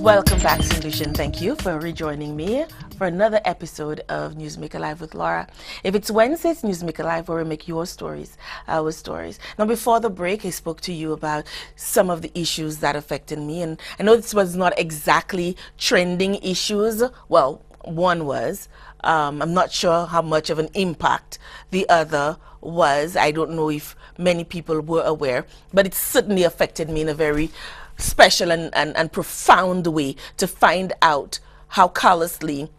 Welcome back, St. Lucian. Thank you for rejoining me for another episode of NewsMaker Live with Laura. If it's Wednesday, it's NewsMaker Live, where we make your stories, our stories. Now, before the break, I spoke to you about some of the issues that affected me. And I know this was not exactly trending issues. Well, one was. I'm not sure how much of an impact the other was. I don't know if many people were aware, but it certainly affected me in a very special and profound way to find out how callously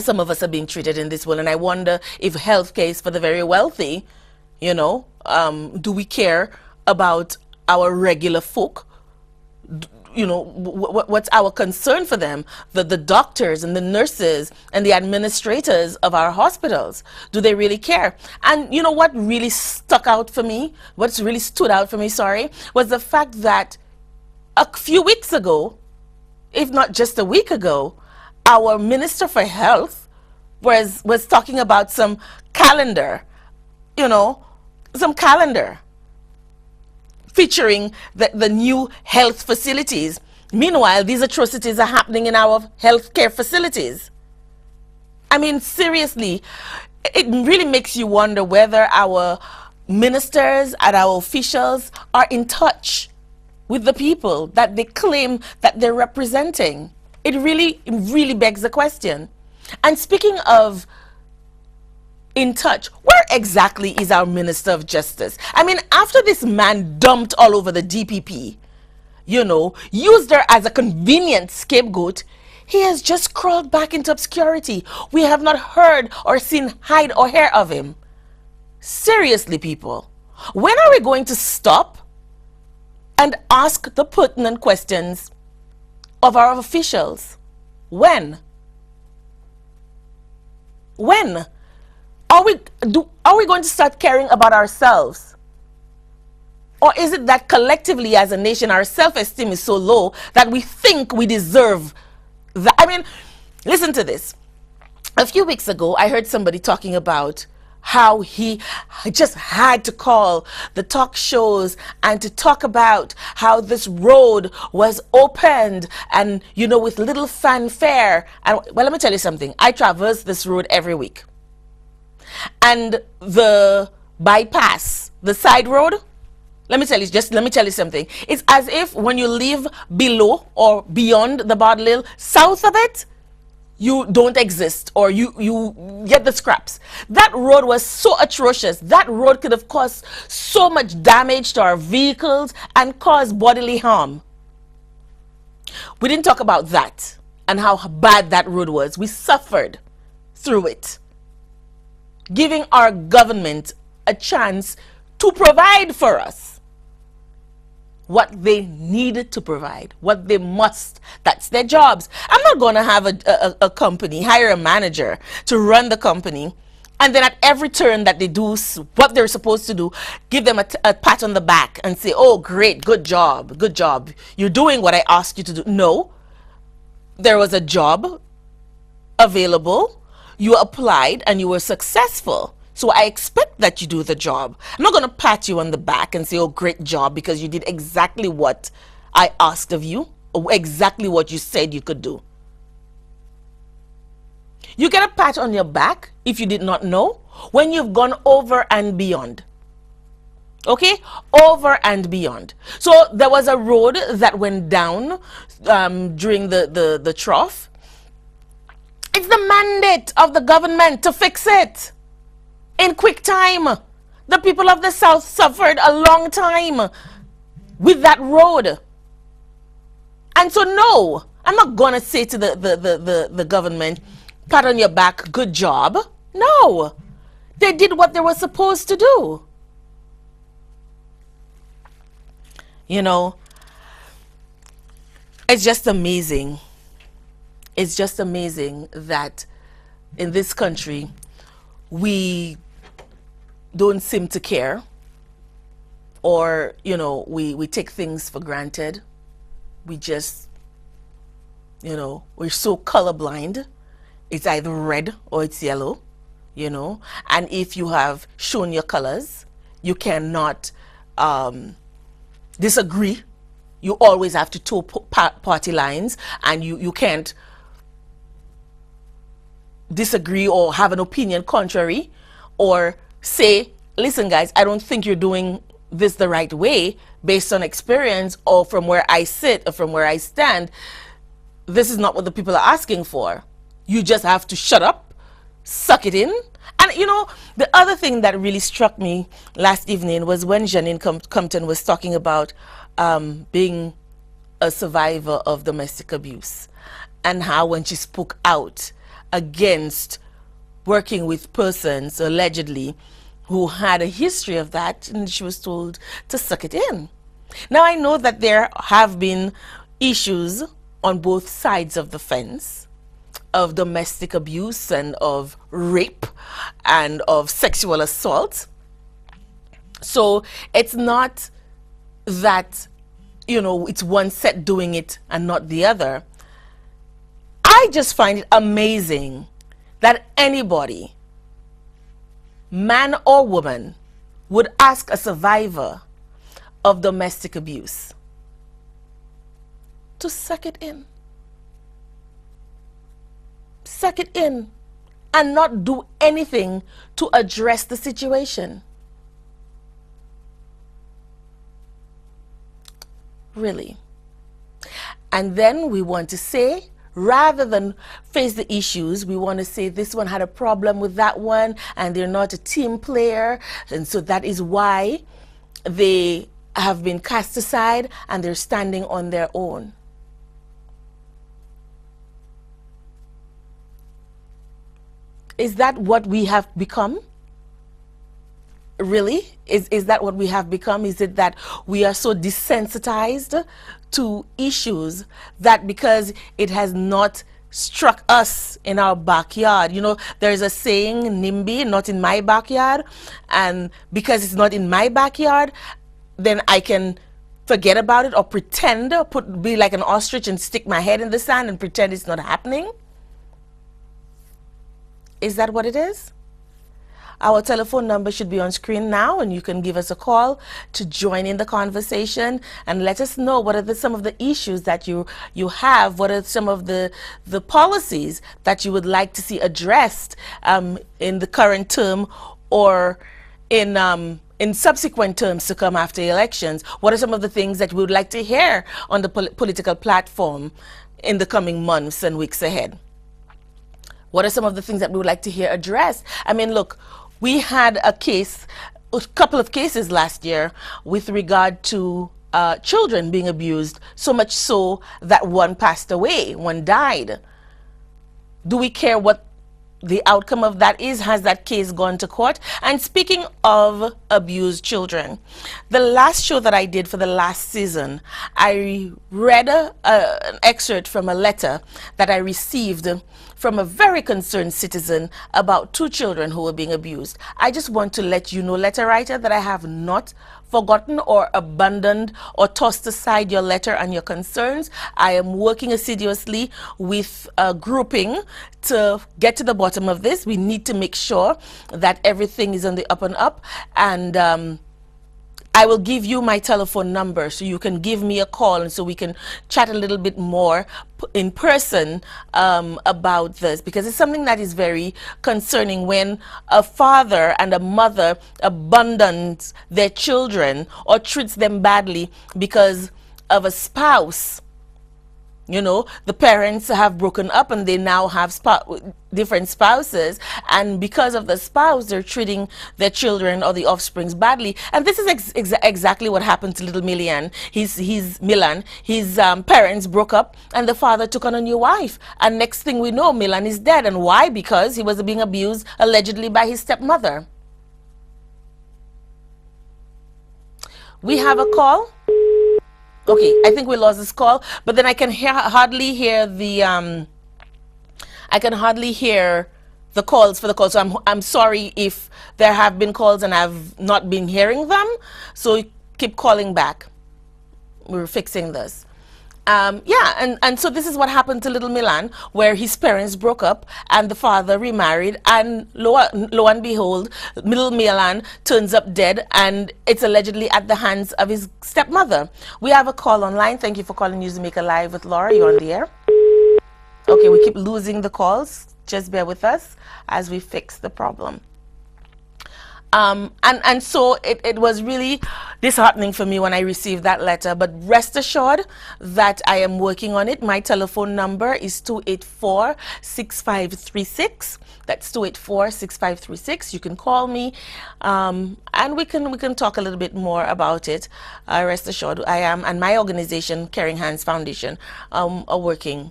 some of us are being treated in this world. And I wonder if healthcare is for the very wealthy. You know, do we care about our regular folk? You know, what's our concern for them? The doctors and the nurses and the administrators of our hospitals, do they really care? And you know what really stuck out for me, what's really stood out for me, sorry, was the fact that a few weeks ago, if not just a week ago, our Minister for Health was talking about some calendar, you know, some calendar featuring the new health facilities. Meanwhile, these atrocities are happening in our healthcare facilities. I mean, seriously, it really makes you wonder whether our ministers and our officials are in touch with the people that they claim that they're representing. It really begs the question. And speaking of in touch, where exactly is our Minister of Justice? I mean, after this man dumped all over the DPP, you know, used her as a convenient scapegoat, he has just crawled back into obscurity. We have not heard or seen hide or hair of him. Seriously, people, when are we going to stop and ask the pertinent questions of our officials? When? When? Are we going to start caring about ourselves? Or is it that collectively as a nation our self-esteem is so low that we think we deserve that? I mean, listen to this. A few weeks ago, I heard somebody talking about how he just had to call the talk shows and to talk about how this road was opened and, you know, with little fanfare. And well, let me tell you something. I traverse this road every week. And the bypass, the side road, let me tell you something. It's as if when you live below or beyond the Bardell Hill, south of it, you don't exist, or you get the scraps. That road was so atrocious. That road could have caused so much damage to our vehicles and caused bodily harm. We didn't talk about that and how bad that road was. We suffered through it, giving our government a chance to provide for us what they needed to provide, what they must. That's their jobs. I'm not going to have a company hire a manager to run the company, and then at every turn that they do what they're supposed to do, give them a pat on the back and say, oh, great, good job, you're doing what I asked you to do. No, there was a job available, you applied, and you were successful. So I expect that you do the job. I'm not going to pat you on the back and say, oh, great job, because you did exactly what I asked of you, or exactly what you said you could do. You get a pat on your back, if you did not know, when you've gone over and beyond. Okay? Over and beyond. So there was a road that went down during the trough. It's the mandate of the government to fix it in quick time. The people of the South suffered a long time with that road. And so no, I'm not going to say to the government, pat on your back, good job. No, they did what they were supposed to do. You know, it's just amazing. It's just amazing that in this country, we don't seem to care, or, you know, we take things for granted. We just, you know, we're so colorblind. It's either red or it's yellow, you know, and if you have shown your colors, you cannot disagree you always have to toe party lines, and you can't disagree or have an opinion contrary, or say, listen guys, I don't think you're doing this the right way based on experience, or from where I sit, or from where I stand, this is not what the people are asking for. You just have to shut up, suck it in. And you know, the other thing that really struck me last evening was when Janine Compton was talking about being a survivor of domestic abuse, and how when she spoke out against working with persons allegedly who had a history of that, and she was told to suck it in. Now I know that there have been issues on both sides of the fence of domestic abuse and of rape and of sexual assault. So it's not that, you know, it's one set doing it and not the other. I just find it amazing that anybody, man or woman, would ask a survivor of domestic abuse to suck it in. Suck it in and not do anything to address the situation. Really. And then we want to say, rather than face the issues, we want to say this one had a problem with that one and they're not a team player, and so that is why they have been cast aside and they're standing on their own. Is that what we have become? Really? Is that what we have become? Is it that we are so desensitized to issues that because it has not struck us in our backyard? You know, there's a saying, NIMBY, not in my backyard, and because it's not in my backyard, then I can forget about it or pretend, or be like an ostrich and stick my head in the sand and pretend it's not happening. Is that what it is? Our telephone number should be on screen now, and you can give us a call to join in the conversation and let us know what are some of the issues that you have, what are some of the policies that you would like to see addressed in the current term or in subsequent terms to come after elections. What are some of the things that we would like to hear on the political platform in the coming months and weeks ahead? What are some of the things that we would like to hear addressed? I mean, look, we had a couple of cases last year with regard to children being abused, so much so that one passed away, one died. Do we care what the outcome of that is? Has that case gone to court? And speaking of abused children, the last show that I did for the last season, I read an excerpt from a letter that I received from a very concerned citizen about 2 children who were being abused. I just want to let you know, letter writer, that I have not forgotten or abandoned or tossed aside your letter and your concerns. I am working assiduously with a grouping to get to the bottom of this. We need to make sure that everything is on the up and up, and I will give you my telephone number so you can give me a call, and so we can chat a little bit more in person about this, because it's something that is very concerning when a father and a mother abandons their children or treats them badly because of a spouse. You know, the parents have broken up and they now have different spouses, and because of the spouse, they're treating their children or the offsprings badly. And this is exactly what happened to little Milan. Milan. His parents broke up and the father took on a new wife. And next thing we know, Milan is dead. And why? Because he was being abused allegedly by his stepmother. We have a call. Okay, I think we lost this call, but then I can hardly hear the calls for the call. So I'm sorry if there have been calls and I've not been hearing them. So keep calling back. We're fixing this. Yeah, and so this is what happened to little Milan, where his parents broke up and the father remarried, and lo and behold, little Milan turns up dead, and it's allegedly at the hands of his stepmother. We have a call online. Thank you for calling NewsMaker Live with Laura. You're on the air. Okay, we keep losing the calls. Just bear with us as we fix the problem. And so it was really disheartening for me when I received that letter, but rest assured that I am working on it. My telephone number is 284-6536. That's 284-6536. You can call me, and we can talk a little bit more about it. Rest assured, I am, and my organization, Caring Hands Foundation, are working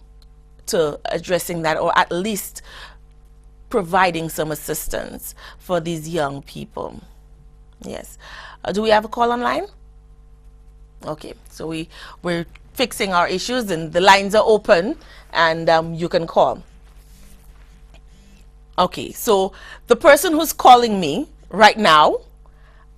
to addressing that, or at least providing some assistance for these young people. Yes. Do we have a call online? Okay, so we're fixing our issues, and the lines are open, and you can call. Okay, so the person who's calling me right now,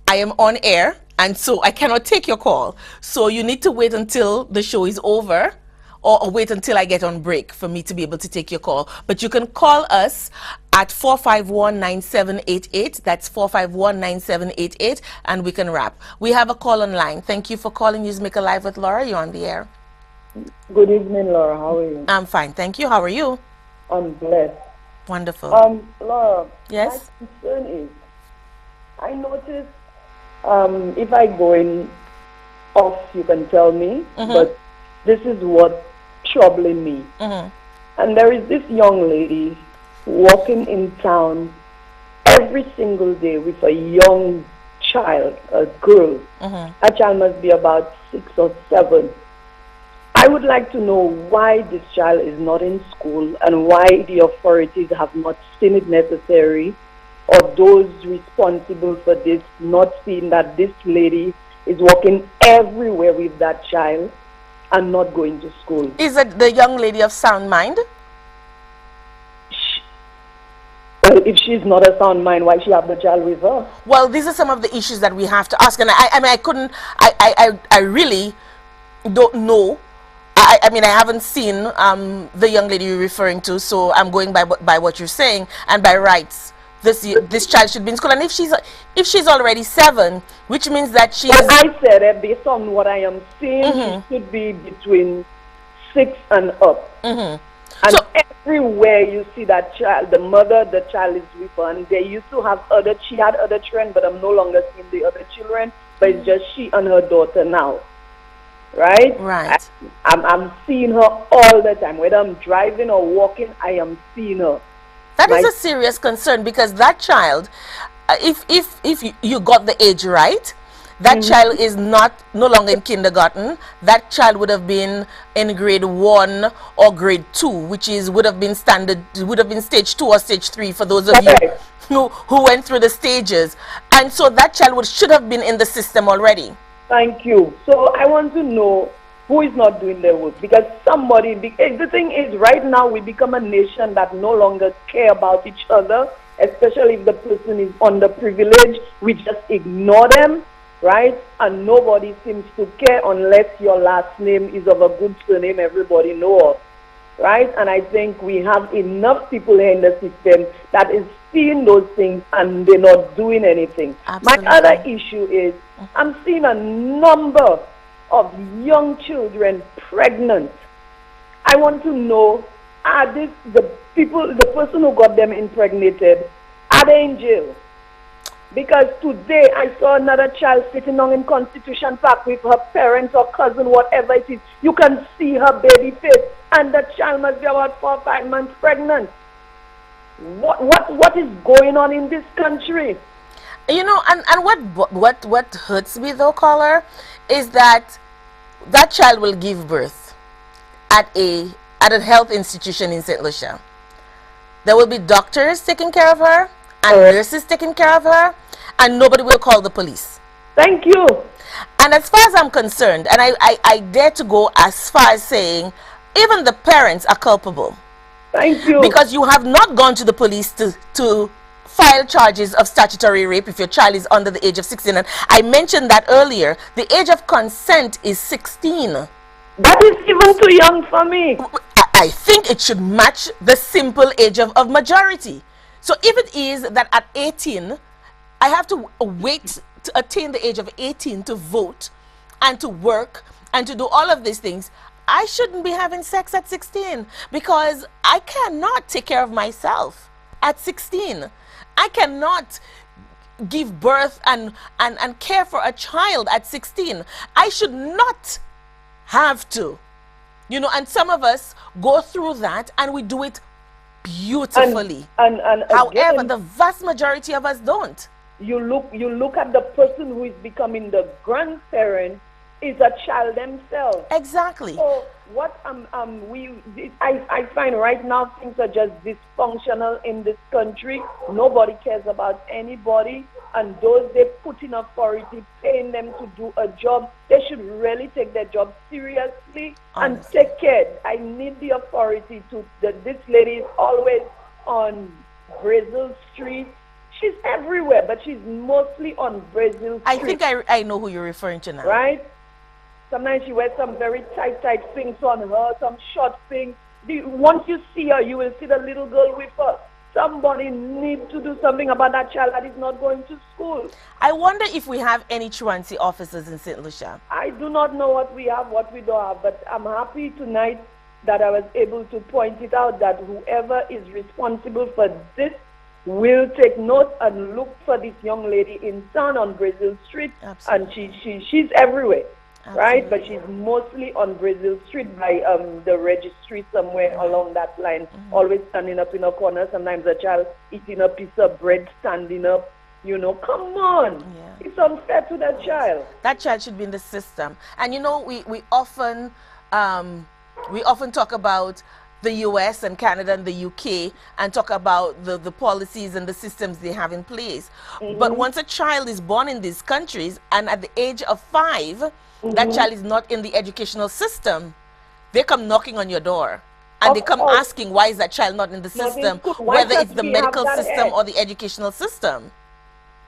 I am on air, and so I cannot take your call. So you need to wait until the show is over, or wait until I get on break for me to be able to take your call. But you can call us at 451-9788. That's 451-9788, and we can wrap. We have a call online. Thank you for calling NewsMaker Live with Laura. You're on the air. Good evening, Laura. How are you? I'm fine, thank you. How are you? I'm blessed. Wonderful. Laura. Yes? My concern is, I noticed if I go in off, you can tell me, but this is what's troubling me. And there is this young lady walking in town every single day with a young child, a girl. That child must be about 6 or 7. I would like to know why this child is not in school and why the authorities have not seen it necessary, or those responsible for this not seeing that this lady is walking everywhere with that child and not going to school. Is it the young lady of sound mind? Well, if she's not a sound mind, why she have the child with her? Well, these are some of the issues that we have to ask, and I mean, I really don't know. I mean, I haven't seen the young lady you're referring to, so I'm going by what you're saying, and by rights, this child should be in school. And if she's already 7, which means that she's... Well, I said, based on what I am seeing, she should be between 6 and up. And so, everywhere you see that child, the mother, the child is with her, and they used to have she had other children, but I'm no longer seeing the other children, but it's just she and her daughter now. Right? Right. I'm seeing her all the time. Whether I'm driving or walking, I am seeing her. That is a serious concern, because that child, if you got the age right, that child is no longer in kindergarten. That child would have been in grade 1 or grade 2, which would have been stage 2 or stage 3 for those of you who went through the stages. And so that child should have been in the system already. Thank you. So I want to know who is not doing their work, because the thing is, right now we become a nation that no longer care about each other, especially if the person is underprivileged. We just ignore them, right? And nobody seems to care unless your last name is of a good surname everybody knows, right? And I think we have enough people here in the system that is seeing those things and they're not doing anything. Absolutely. My other issue is I'm seeing a number of young children pregnant. I want to know, are the person who got them impregnated, are they in jail? Because today I saw another child sitting down in Constitution Park with her parents or cousin, whatever it is. You can see her baby face, and the child must be about 4 or 5 months pregnant. What is going on in this country? You know, and what hurts me though, caller, is that child will give birth at a health institution in St. Lucia. There will be doctors taking care of her and nurses taking care of her, and nobody will call the police. Thank you. And as far as I'm concerned, and I dare to go as far as saying, even the parents are culpable. Thank you. Because you have not gone to the police to file charges of statutory rape if your child is under the age of 16. And I mentioned that earlier. The age of consent is 16. That is even too young for me. I think it should match the simple age of majority. So if it is that at 18, I have to wait to attain the age of 18 to vote and to work and to do all of these things, I shouldn't be having sex at 16 because I cannot take care of myself at 16. I cannot give birth and care for a child at 16. I should not have to. You know, and some of us go through that and we do it beautifully. And However, again, the vast majority of us don't. you look at the person who is becoming the grandparent is a child themselves. Exactly. So what I find right now things are just dysfunctional in this country. Nobody cares about anybody, and those they put in authority, paying them to do a job, they should really take their job seriously. Honestly. And take care. I need the authority to. This lady is always on Brazil Street. She's everywhere, but she's mostly on Brazil Street. I think I know who you're referring to now. Right? Sometimes she wears some very tight things on her, some short things. Once you see her, you will see the little girl with her. Somebody needs to do something about that child that is not going to school. I wonder if we have any truancy officers in St. Lucia. I do not know what we have, what we don't have, but I'm happy tonight that I was able to point it out that whoever is responsible for this will take note and look for this young lady in town on Brazil Street. Absolutely. And she's everywhere. Absolutely. Right, but she's mostly on Brazil Street by the registry somewhere along that line, always standing up in a corner. Sometimes a child eating a piece of bread, standing up. You know, come on. Yeah. It's unfair to that child. That child should be in the system. And you know, we often talk about the US and Canada and the UK and talk about the policies and the systems they have in place. But once a child is born in these countries and at the age of 5, that child is not in the educational system, they come knocking on your door and they come asking why is that child not in the system, whether it's the medical system or the educational system.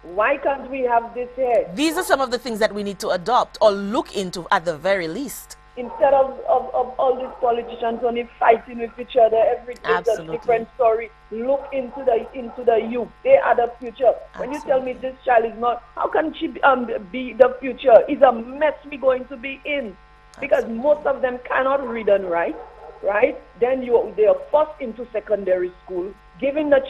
Why can't we have this here? These are some of the things that we need to adopt or look into at the very least. Instead of all these politicians only fighting with each other, every day is a different story. Look into the youth. They are the future. When you tell me this child is not, how can she be the future? It's a mess we're going to be in. Because most of them cannot read and write, right? Then they are forced into secondary school, giving the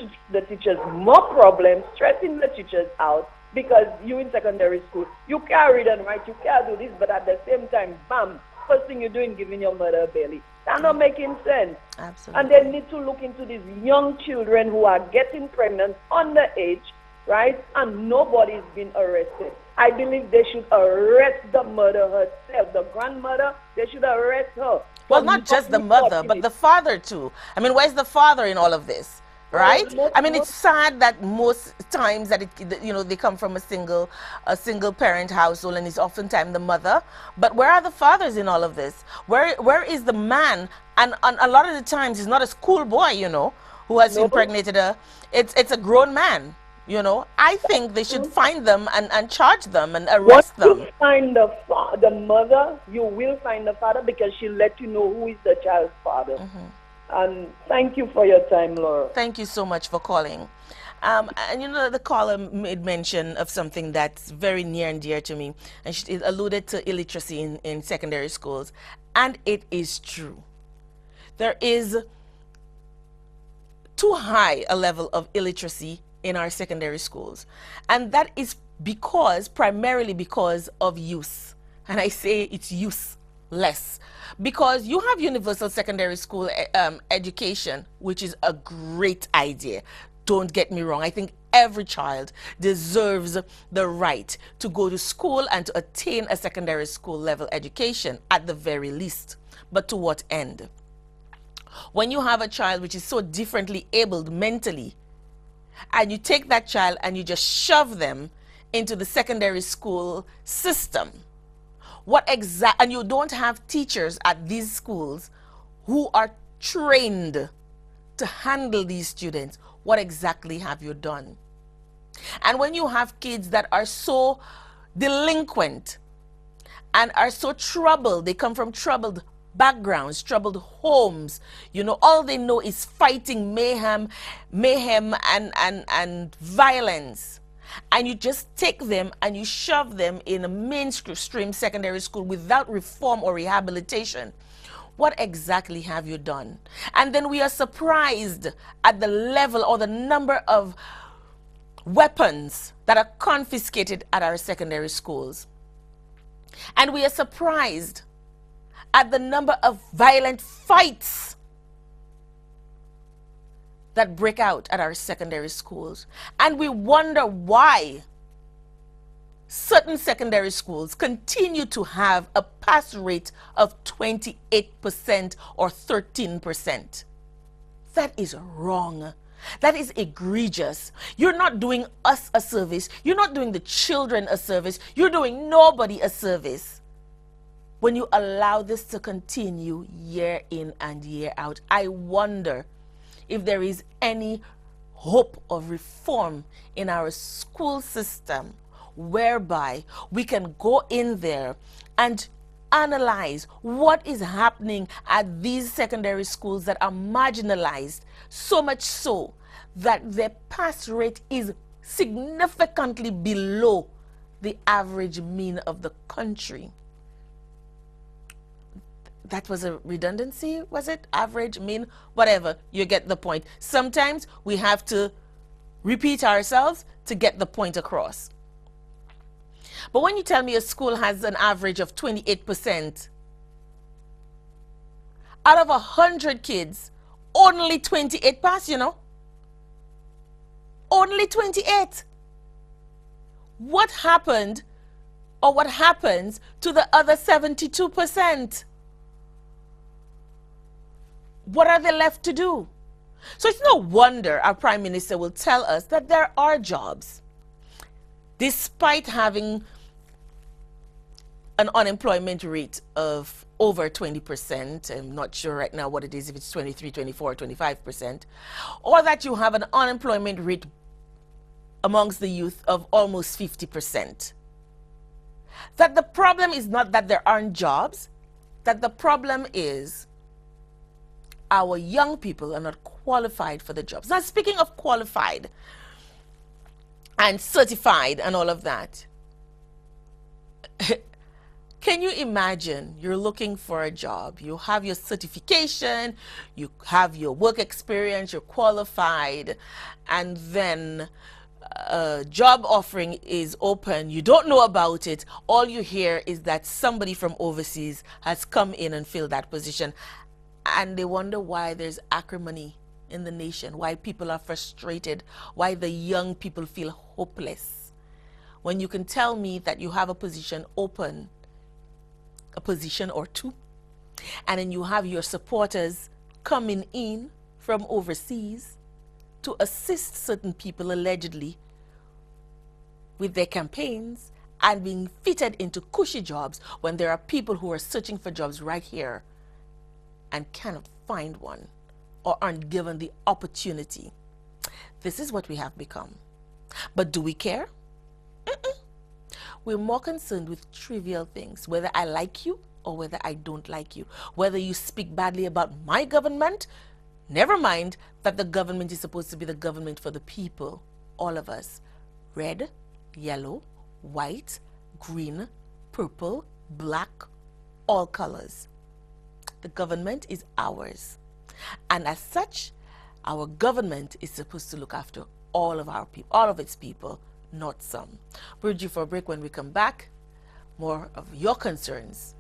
teachers more problems, stressing the teachers out. Because you in secondary school, you can't read and write, you can't do this, but at the same time, bam, first thing you're doing, giving your mother a belly. That's not making sense. Absolutely. And they need to look into these young children who are getting pregnant underage, right? And nobody's been arrested. I believe they should arrest the mother herself, the grandmother. They should arrest her. Well, not just the mother, but the father too. I mean, where's the father in all of this? Right? I mean, it's sad that most times that they come from a single parent household, and it's oftentimes the mother. But where are the fathers in all of this? Where is the man? And a lot of the times, he's not a schoolboy, who has impregnated her. It's a grown man. I think they should find them and charge them and arrest them. Once you find the mother, you will find the father, because she'll let you know who is the child's father. And thank you for your time, Laura. Thank you so much for calling. And the caller made mention of something that's very near and dear to me, and she alluded to illiteracy in secondary schools. And it is true. There is too high a level of illiteracy in our secondary schools. And that is primarily because of use. And I say it's useless. Because you have universal secondary school education, which is a great idea. Don't get me wrong. I think every child deserves the right to go to school and to attain a secondary school level education at the very least. But to what end? When you have a child which is so differently abled mentally, and you take that child and you just shove them into the secondary school system, and you don't have teachers at these schools who are trained to handle these students, what exactly have you done? And when you have kids that are so delinquent and are so troubled, they come from troubled backgrounds, troubled homes. You know, all they know is fighting, mayhem and violence. And you just take them and you shove them in a mainstream secondary school without reform or rehabilitation. What exactly have you done? And then we are surprised at the level or the number of weapons that are confiscated at our secondary schools. And we are surprised at the number of violent fights that break out at our secondary schools. And we wonder why certain secondary schools continue to have a pass rate of 28% or 13%. That is wrong. That is egregious. You're not doing us a service. You're not doing the children a service. You're doing nobody a service when you allow this to continue year in and year out. I wonder if there is any hope of reform in our school system whereby we can go in there and analyze what is happening at these secondary schools that are marginalized, so much so that their pass rate is significantly below the average mean of the country. That was a redundancy, was it? Average, mean, whatever, you get the point. Sometimes we have to repeat ourselves to get the point across. But when you tell me a school has an average of 28%, out of 100 kids, only 28 pass, you know? Only 28. What happened or what happens to the other 72%? What are they left to do? So it's no wonder our Prime Minister will tell us that there are jobs, despite having an unemployment rate of over 20%. I'm not sure right now what it is, if it's 23, 24, 25%, or that you have an unemployment rate amongst the youth of almost 50%. That the problem is not that there aren't jobs, that the problem is our young people are not qualified for the jobs. Now, speaking of qualified and certified and all of that, can you imagine you're looking for a job, you have your certification, you have your work experience, you're qualified, and then a job offering is open, you don't know about it, all you hear is that somebody from overseas has come in and filled that position, and they wonder why there's acrimony in the nation, why people are frustrated, why the young people feel hopeless. When you can tell me that you have a position open, a position or two, and then you have your supporters coming in from overseas to assist certain people allegedly with their campaigns and being fitted into cushy jobs when there are people who are searching for jobs right here and cannot find one or aren't given the opportunity. This is what we have become. But do we care? We're more concerned with trivial things, whether I like you or whether I don't like you, whether you speak badly about my government. Never mind that the government is supposed to be the government for the people, all of us. Red, yellow, white, green, purple, black, all colors. The government is ours. And as such, our government is supposed to look after all of our people, all of its people, not some. We're due for a break. When we come back, more of your concerns.